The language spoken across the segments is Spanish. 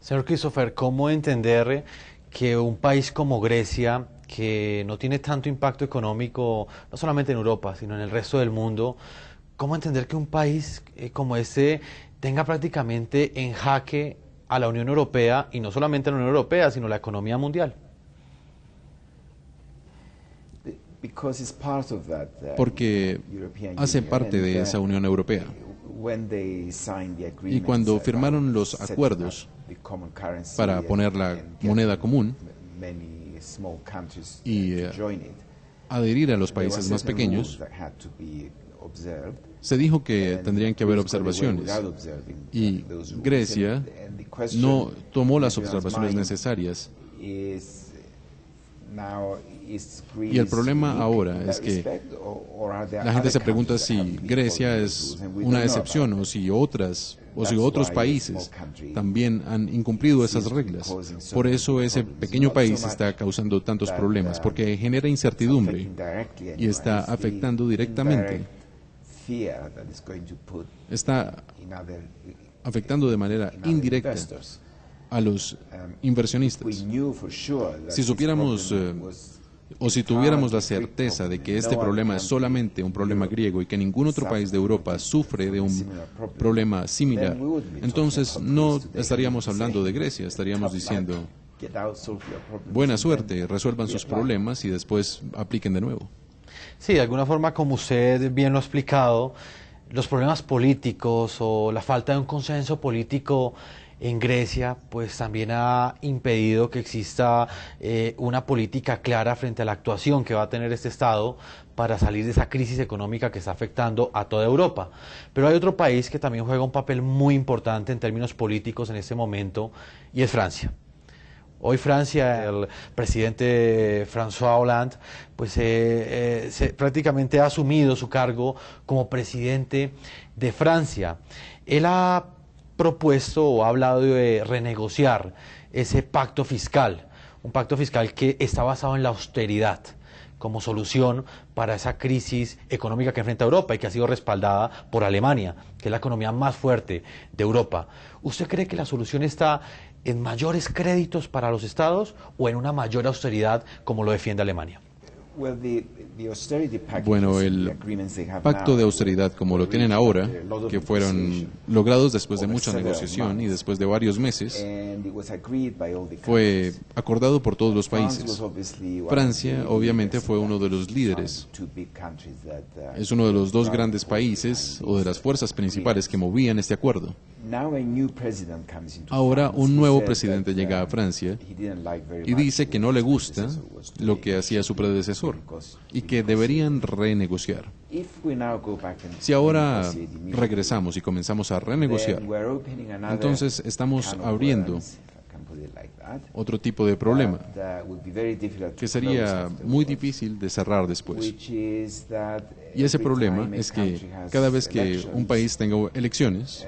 Señor Christopher, ¿cómo entender que un país como Grecia, que no tiene tanto impacto económico, no solamente en Europa, sino en el resto del mundo, cómo entender que un país como este tenga prácticamente en jaque a la Unión Europea, y no solamente a la Unión Europea, sino la economía mundial? Porque hace parte de esa Unión Europea. Y cuando firmaron los acuerdos para poner la moneda común y adherir a los países más pequeños, se dijo que tendrían que haber observaciones. Y Grecia no tomó las observaciones necesarias. Y el problema ahora es que la gente se pregunta si Grecia es una excepción o si otros países también han incumplido esas reglas. Por eso ese pequeño país está causando tantos problemas, porque genera incertidumbre y está afectando directamente. Está afectando de manera indirecta a los inversionistas. Si supiéramos o si tuviéramos la certeza de que este problema es solamente un problema griego y que ningún otro país de Europa sufre de un problema similar, entonces no estaríamos hablando de Grecia, estaríamos diciendo, buena suerte, resuelvan sus problemas y después apliquen de nuevo. Sí, de alguna forma, como usted bien lo ha explicado, los problemas políticos o la falta de un consenso político en Grecia, pues también ha impedido que exista una política clara frente a la actuación que va a tener este Estado para salir de esa crisis económica que está afectando a toda Europa. Pero hay otro país que también juega un papel muy importante en términos políticos en este momento, y es Francia. Hoy Francia, el presidente François Hollande, pues prácticamente ha asumido su cargo como presidente de Francia. Él ha propuesto o ha hablado de renegociar ese pacto fiscal, un pacto fiscal que está basado en la austeridad como solución para esa crisis económica que enfrenta Europa y que ha sido respaldada por Alemania, que es la economía más fuerte de Europa. ¿Usted cree que la solución está en mayores créditos para los estados o en una mayor austeridad como lo defiende Alemania? Bueno, el pacto de austeridad como lo tienen ahora, que fueron logrados después de mucha negociación y después de varios meses, fue acordado por todos los países. Francia, obviamente, fue uno de los líderes. Es uno de los dos grandes países o de las fuerzas principales que movían este acuerdo. Ahora un nuevo presidente llega a Francia y dice que no le gusta lo que hacía su predecesor y que deberían renegociar. Si ahora regresamos y comenzamos a renegociar, entonces estamos abriendo otro tipo de problema que sería muy difícil de cerrar después. Y ese problema es que cada vez que un país tenga elecciones,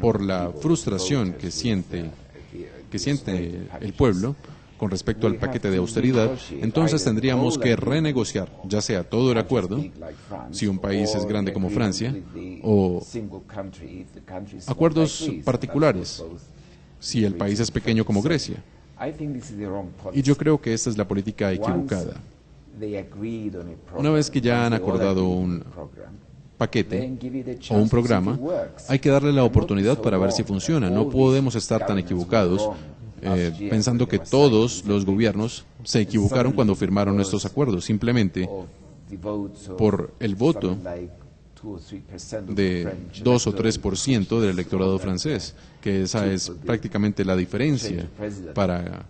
por la frustración que siente el pueblo con respecto al paquete de austeridad, entonces tendríamos que renegociar, ya sea todo el acuerdo, si un país es grande como Francia, o acuerdos particulares, si el país es pequeño como Grecia. Y yo creo que esta es la política equivocada. Una vez que ya han acordado un paquete o un programa, hay que darle la oportunidad para ver si funciona. No podemos estar tan equivocados pensando que todos los gobiernos se equivocaron cuando firmaron estos acuerdos, simplemente por el voto de 2 o 3% del electorado francés, que esa es prácticamente la diferencia para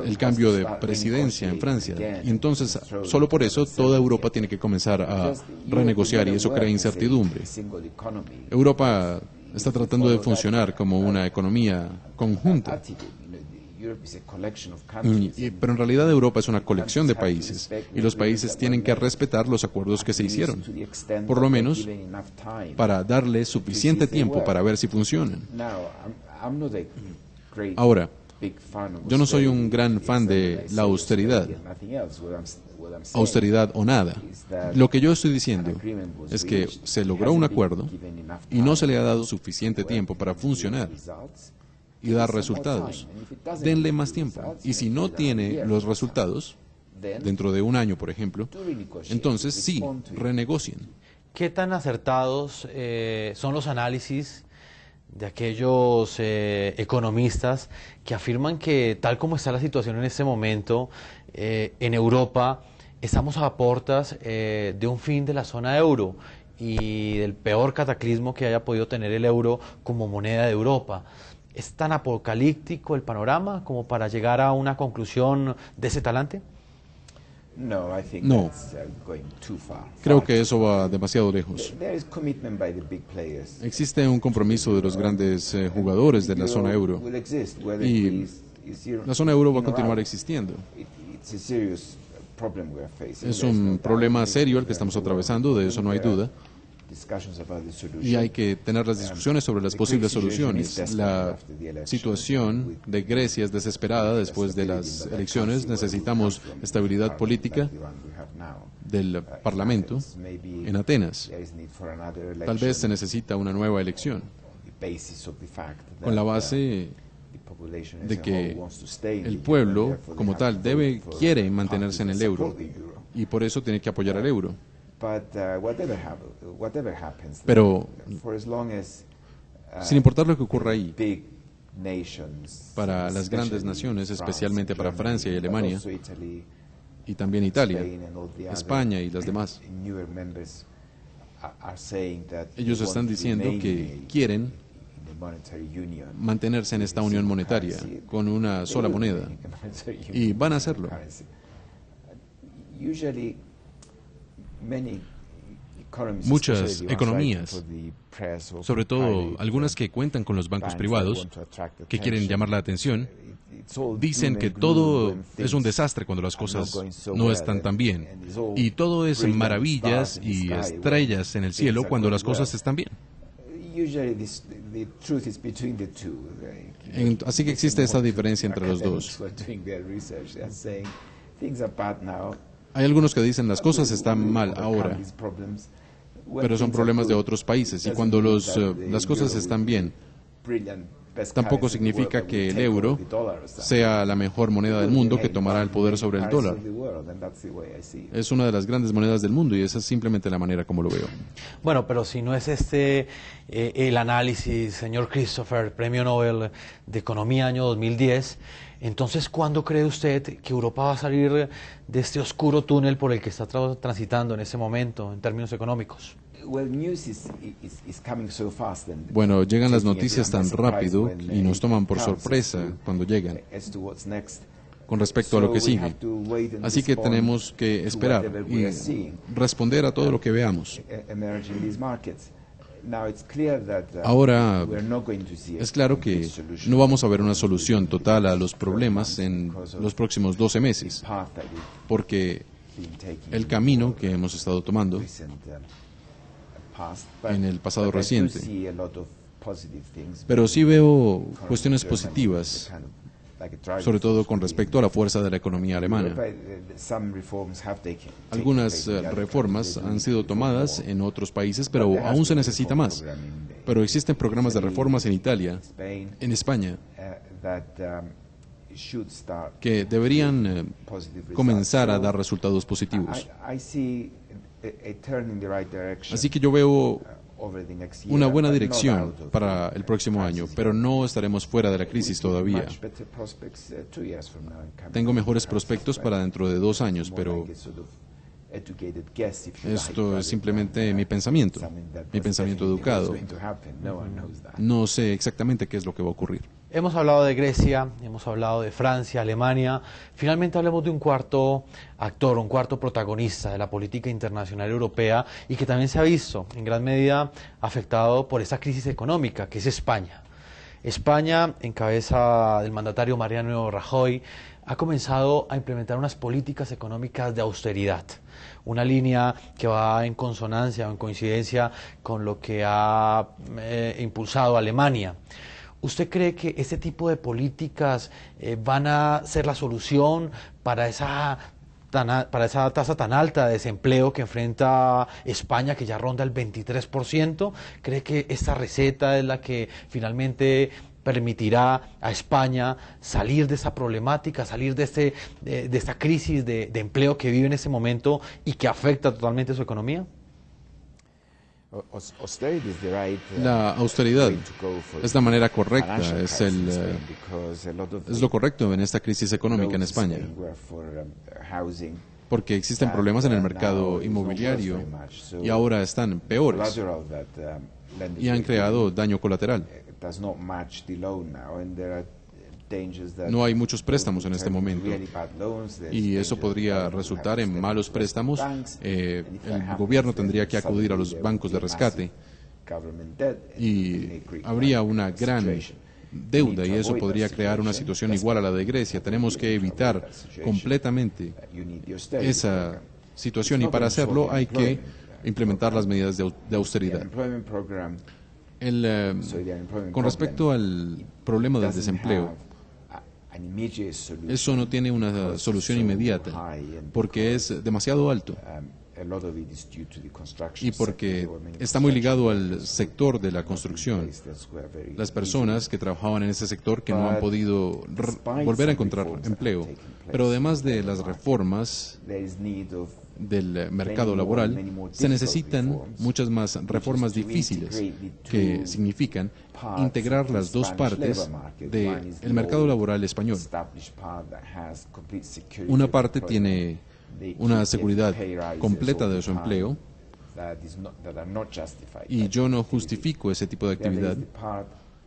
el cambio de presidencia en Francia. Y entonces, solo por eso, toda Europa tiene que comenzar a renegociar y eso crea incertidumbre. Europa está tratando de funcionar como una economía conjunta. Pero en realidad Europa es una colección de países y los países tienen que respetar los acuerdos que se hicieron, por lo menos para darle suficiente tiempo para ver si funcionan. Ahora, yo no soy un gran fan de la austeridad o nada. Lo que yo estoy diciendo es que se logró un acuerdo y no se le ha dado suficiente tiempo para funcionar. y dar resultados. Denle más tiempo. Y si no tiene los resultados, dentro de un año, por ejemplo, entonces sí, renegocien. ¿Qué tan acertados son los análisis de aquellos economistas que afirman que tal como está la situación en este momento en Europa, estamos a puertas de un fin de la zona euro y del peor cataclismo que haya podido tener el euro como moneda de Europa? ¿Es tan apocalíptico el panorama como para llegar a una conclusión de ese talante? No. Creo que eso va demasiado lejos. Existe un compromiso de los grandes jugadores de la zona euro y la zona euro va a continuar existiendo. Es un problema serio el que estamos atravesando, de eso no hay duda. Y hay que tener las discusiones sobre las posibles soluciones. La situación de Grecia es desesperada después de las elecciones. Necesitamos estabilidad política del Parlamento en Atenas. Tal vez se necesita una nueva elección con la base de que el pueblo como tal quiere mantenerse en el euro y por eso tiene que apoyar al euro. Pero, sin importar lo que ocurra ahí, para las grandes naciones, especialmente para Francia y Alemania, y también Italia, España y las demás, ellos están diciendo que quieren mantenerse en esta unión monetaria con una sola moneda, y van a hacerlo. Muchas economías, sobre todo algunas que cuentan con los bancos privados, que quieren llamar la atención, dicen que todo es un desastre cuando las cosas no están tan bien, y todo es maravillas y estrellas en el cielo cuando las cosas están bien. Así que existe esa diferencia entre los dos. Hay algunos que dicen las cosas están mal ahora, pero son problemas de otros países. Y cuando las cosas están bien, tampoco significa que el euro sea la mejor moneda del mundo que tomará el poder sobre el dólar. Es una de las grandes monedas del mundo y esa es simplemente la manera como lo veo. Bueno, pero si no es el análisis, señor Christopher, Premio Nobel de Economía año 2010, entonces, ¿cuándo cree usted que Europa va a salir de este oscuro túnel por el que está transitando en ese momento en términos económicos? Bueno, llegan las noticias tan rápido y nos toman por sorpresa cuando llegan con respecto a lo que sigue. Así que tenemos que esperar y responder a todo lo que veamos. Ahora, es claro que no vamos a ver una solución total a los problemas en los próximos 12 meses, porque el camino que hemos estado tomando en el pasado reciente, pero sí veo cuestiones positivas, sobre todo con respecto a la fuerza de la economía alemana. Algunas reformas han sido tomadas en otros países, pero aún se necesita más. Pero existen programas de reformas en Italia, en España, que deberían comenzar a dar resultados positivos. Así que yo veo una buena dirección para el próximo año, pero no estaremos fuera de la crisis todavía. Tengo mejores prospectos para dentro de 2 años, pero esto es simplemente mi pensamiento educado. No sé exactamente qué es lo que va a ocurrir. Hemos hablado de Grecia, hemos hablado de Francia, Alemania. Finalmente hablemos de un cuarto actor, un cuarto protagonista de la política internacional europea y que también se ha visto en gran medida afectado por esa crisis económica, que es España. España, en cabeza del mandatario Mariano Rajoy, ha comenzado a implementar unas políticas económicas de austeridad. Una línea que va en consonancia o en coincidencia con lo que ha impulsado Alemania. ¿Usted cree que este tipo de políticas van a ser la solución para esa tasa tan alta de desempleo que enfrenta España, que ya ronda el 23%? ¿Cree que esta receta es la que finalmente permitirá a España salir de esa problemática, salir de esta crisis de empleo que vive en este momento y que afecta totalmente su economía? La austeridad es la manera correcta, es lo correcto en esta crisis económica en España, porque existen problemas en el mercado inmobiliario y ahora están peores y han creado daño colateral. No hay muchos préstamos en este momento y eso podría resultar en malos préstamos. El gobierno tendría que acudir a los bancos de rescate y habría una gran deuda y eso podría crear una situación igual a la de Grecia. Tenemos que evitar completamente esa situación y para hacerlo hay que implementar las medidas de austeridad. Con respecto al problema del desempleo, eso no tiene una solución inmediata porque es demasiado alto y porque está muy ligado al sector de la construcción. Las personas que trabajaban en ese sector que no han podido volver a encontrar empleo. Pero además de las reformas del mercado laboral, se necesitan muchas más reformas difíciles que significan integrar las dos partes del mercado laboral español. Una parte tiene una seguridad completa de su empleo y yo no justifico ese tipo de actividad.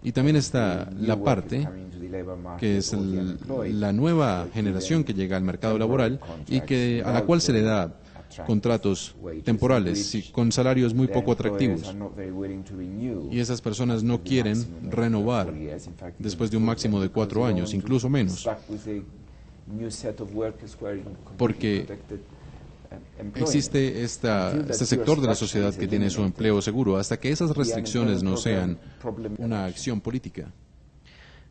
Y también está la parte que es la nueva generación que llega al mercado laboral y a la cual se le da contratos temporales y con salarios muy poco atractivos. Y esas personas no quieren renovar después de un máximo de 4 años, incluso menos, porque existe este sector de la sociedad que tiene su empleo seguro hasta que esas restricciones no sean una acción política.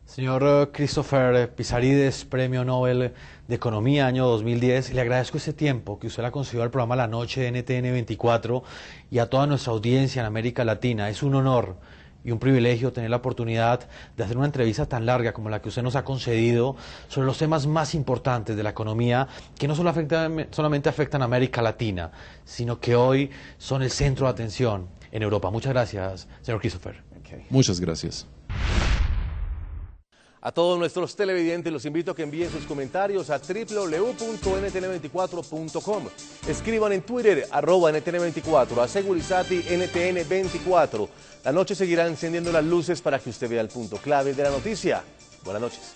Señor Christopher Pizarrides, Premio Nobel de Economía, año 2010, le agradezco ese tiempo que usted le ha concedido al programa La Noche de NTN 24 y a toda nuestra audiencia en América Latina. Es un honor y un privilegio tener la oportunidad de hacer una entrevista tan larga como la que usted nos ha concedido sobre los temas más importantes de la economía que no solamente afectan a América Latina, sino que hoy son el centro de atención en Europa. Muchas gracias, señor Christopher. Muchas gracias. A todos nuestros televidentes los invito a que envíen sus comentarios a www.ntn24.com. Escriban en Twitter, @NTN24, a Segurizati NTN24. La noche seguirá encendiendo las luces para que usted vea el punto clave de la noticia. Buenas noches.